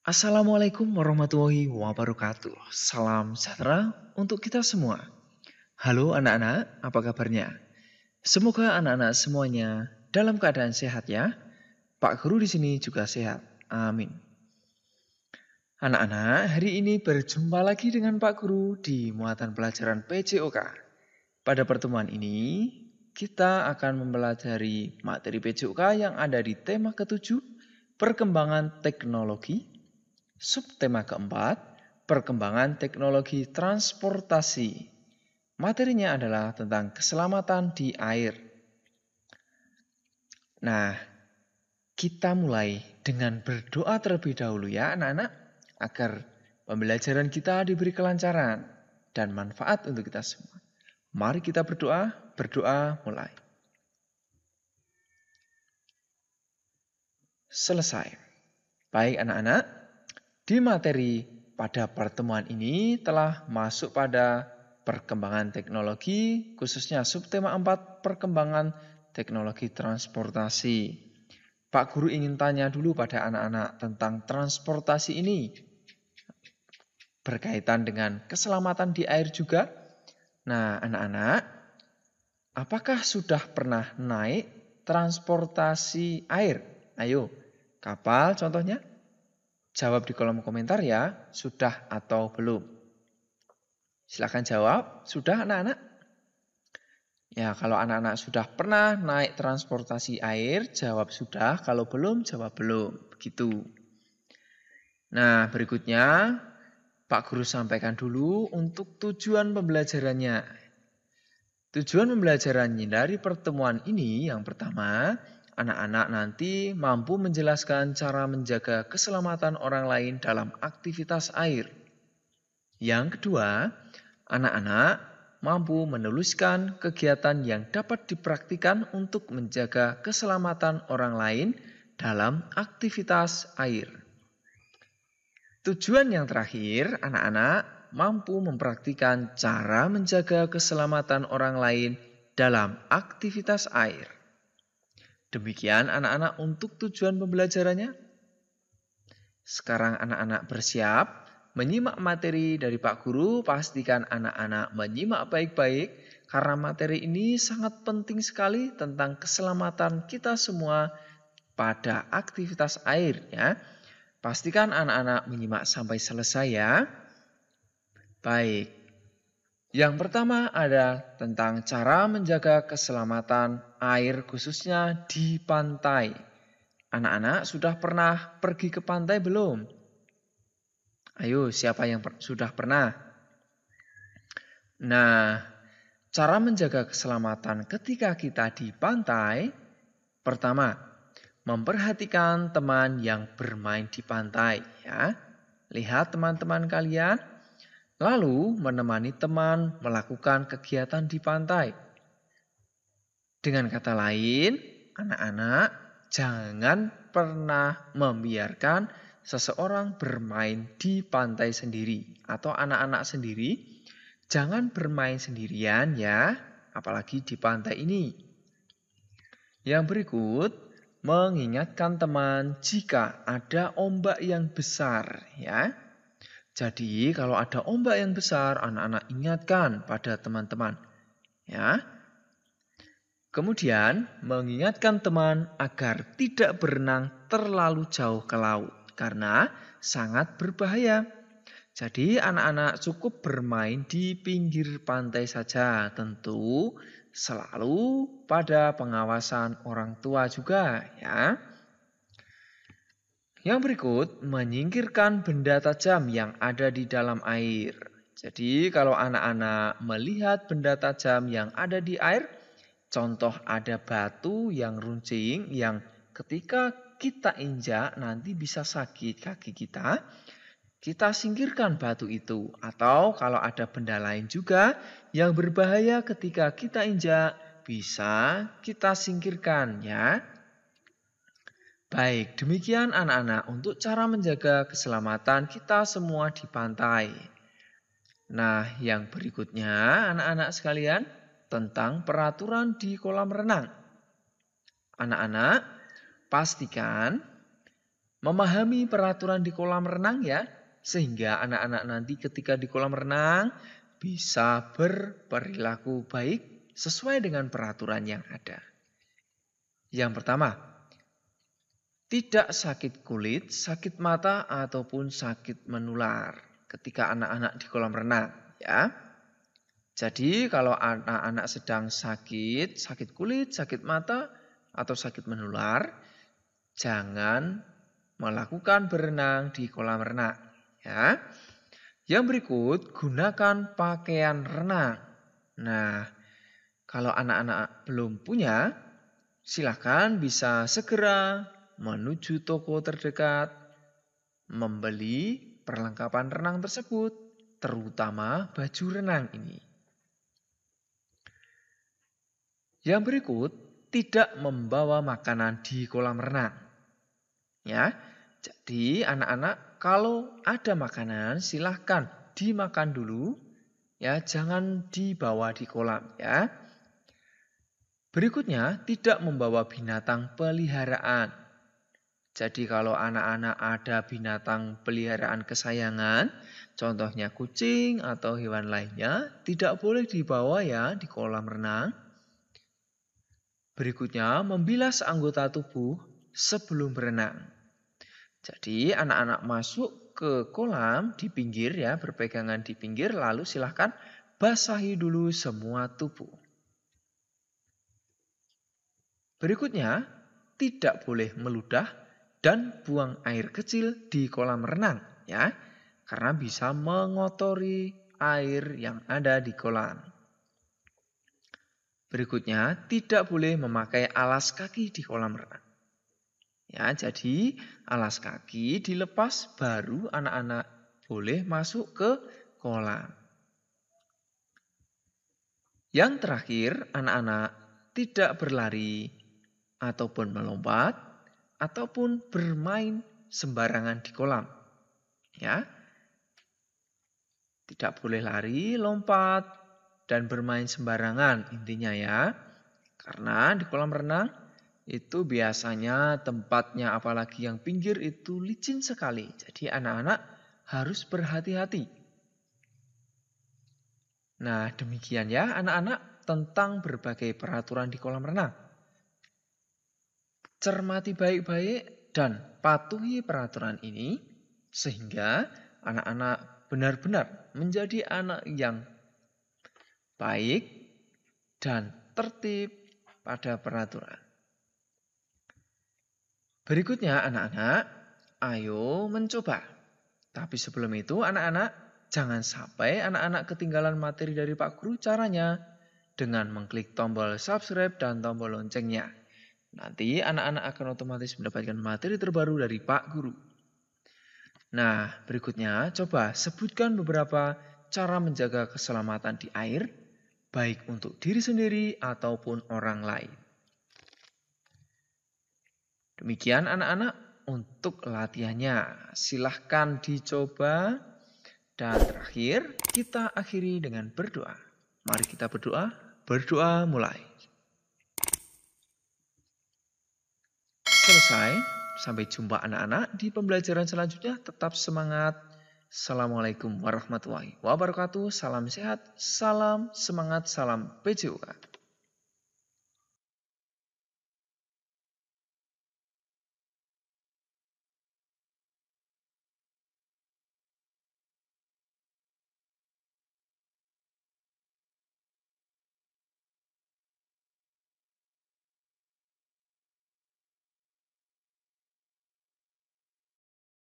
Assalamualaikum warahmatullahi wabarakatuh. Salam sejahtera untuk kita semua. Halo anak-anak, apa kabarnya? Semoga anak-anak semuanya dalam keadaan sehat ya. Pak Guru di sini juga sehat. Amin. Anak-anak, hari ini berjumpa lagi dengan Pak Guru di muatan pelajaran PJOK. Pada pertemuan ini, kita akan mempelajari materi PJOK yang ada di tema ke-7, perkembangan teknologi. Subtema keempat, perkembangan teknologi transportasi. Materinya adalah tentang keselamatan di air. Nah, kita mulai dengan berdoa terlebih dahulu ya anak-anak, agar pembelajaran kita diberi kelancaran dan manfaat untuk kita semua. Mari kita berdoa mulai. Selesai. Baik anak-anak. Di materi pada pertemuan ini telah masuk pada perkembangan teknologi, khususnya subtema 4, perkembangan teknologi transportasi. Pak Guru ingin tanya dulu pada anak-anak tentang transportasi ini. Berkaitan dengan keselamatan di air juga. Nah, anak-anak, apakah sudah pernah naik transportasi air? Ayo, kapal contohnya. Jawab di kolom komentar ya, sudah atau belum. Silakan jawab, sudah anak-anak? Ya, kalau anak-anak sudah pernah naik transportasi air, jawab sudah. Kalau belum, jawab belum. Begitu. Nah, berikutnya Pak Guru sampaikan dulu untuk tujuan pembelajarannya. Tujuan pembelajarannya dari pertemuan ini yang pertama, anak-anak nanti mampu menjelaskan cara menjaga keselamatan orang lain dalam aktivitas air. Yang kedua, anak-anak mampu menuliskan kegiatan yang dapat dipraktikkan untuk menjaga keselamatan orang lain dalam aktivitas air. Tujuan yang terakhir, anak-anak mampu mempraktikkan cara menjaga keselamatan orang lain dalam aktivitas air. Demikian anak-anak untuk tujuan pembelajarannya. Sekarang anak-anak bersiap menyimak materi dari Pak Guru. Pastikan anak-anak menyimak baik-baik karena materi ini sangat penting sekali tentang keselamatan kita semua pada aktivitas air ya. Pastikan anak-anak menyimak sampai selesai ya. Baik. Yang pertama ada tentang cara menjaga keselamatan air khususnya di pantai. Anak-anak sudah pernah pergi ke pantai belum? Ayo, siapa yang sudah pernah? Nah, cara menjaga keselamatan ketika kita di pantai, pertama, memperhatikan teman yang bermain di pantai ya. Lihat teman-teman kalian. Lalu menemani teman melakukan kegiatan di pantai. Dengan kata lain, anak-anak jangan pernah membiarkan seseorang bermain di pantai sendiri. Atau anak-anak sendiri, jangan bermain sendirian ya, apalagi di pantai ini. Yang berikut, mengingatkan teman jika ada ombak yang besar ya. Jadi kalau ada ombak yang besar, anak-anak ingatkan pada teman-teman. Ya. Kemudian mengingatkan teman agar tidak berenang terlalu jauh ke laut karena sangat berbahaya. Jadi anak-anak cukup bermain di pinggir pantai saja, tentu selalu pada pengawasan orang tua juga ya. Yang berikut, menyingkirkan benda tajam yang ada di dalam air. Jadi kalau anak-anak melihat benda tajam yang ada di air, contoh ada batu yang runcing yang ketika kita injak nanti bisa sakit kaki kita, kita singkirkan batu itu. Atau kalau ada benda lain juga yang berbahaya ketika kita injak, bisa kita singkirkan ya. Baik, demikian anak-anak untuk cara menjaga keselamatan kita semua di pantai. Nah, yang berikutnya anak-anak sekalian, tentang peraturan di kolam renang. Anak-anak, pastikan memahami peraturan di kolam renang ya, sehingga anak-anak nanti ketika di kolam renang bisa berperilaku baik sesuai dengan peraturan yang ada. Yang pertama, tidak sakit kulit, sakit mata, ataupun sakit menular ketika anak-anak di kolam renang ya. Jadi kalau anak-anak sedang sakit kulit, sakit mata, atau sakit menular, jangan melakukan berenang di kolam renang ya. Yang berikut, gunakan pakaian renang. Nah, kalau anak-anak belum punya, silakan bisa segera menuju toko terdekat, membeli perlengkapan renang tersebut, terutama baju renang ini. Yang berikut, tidak membawa makanan di kolam renang. Ya, jadi anak-anak kalau ada makanan silahkan dimakan dulu, ya jangan dibawa di kolam ya. Berikutnya, tidak membawa binatang peliharaan. Jadi kalau anak-anak ada binatang peliharaan kesayangan, contohnya kucing atau hewan lainnya, tidak boleh dibawa ya di kolam renang. Berikutnya, membilas anggota tubuh sebelum berenang. Jadi anak-anak masuk ke kolam di pinggir ya, berpegangan di pinggir, lalu silahkan basahi dulu semua tubuh. Berikutnya, tidak boleh meludah dan buang air kecil di kolam renang ya, karena bisa mengotori air yang ada di kolam. Berikutnya, tidak boleh memakai alas kaki di kolam renang. Ya, jadi alas kaki dilepas baru anak-anak boleh masuk ke kolam. Yang terakhir, anak-anak tidak berlari ataupun melompat ataupun bermain sembarangan di kolam. Ya. Tidak boleh lari, lompat, dan bermain sembarangan intinya ya. Karena di kolam renang itu biasanya tempatnya apalagi yang pinggir itu licin sekali. Jadi anak-anak harus berhati-hati. Nah, demikian ya anak-anak tentang berbagai peraturan di kolam renang. Cermati baik-baik dan patuhi peraturan ini sehingga anak-anak benar-benar menjadi anak yang baik dan tertib pada peraturan. Berikutnya anak-anak, ayo mencoba. Tapi sebelum itu anak-anak, jangan sampai anak-anak ketinggalan materi dari Pak Guru. Caranya dengan mengklik tombol subscribe dan tombol loncengnya. Nanti anak-anak akan otomatis mendapatkan materi terbaru dari Pak Guru. Nah, berikutnya coba sebutkan beberapa cara menjaga keselamatan di air, baik untuk diri sendiri ataupun orang lain. Demikian anak-anak untuk latihannya. Silahkan dicoba. Dan terakhir kita akhiri dengan berdoa. Mari kita berdoa. Berdoa mulai. Selesai. Sampai jumpa anak-anak di pembelajaran selanjutnya. Tetap semangat. Assalamualaikum warahmatullahi wabarakatuh. Salam sehat, salam semangat, salam PJOK.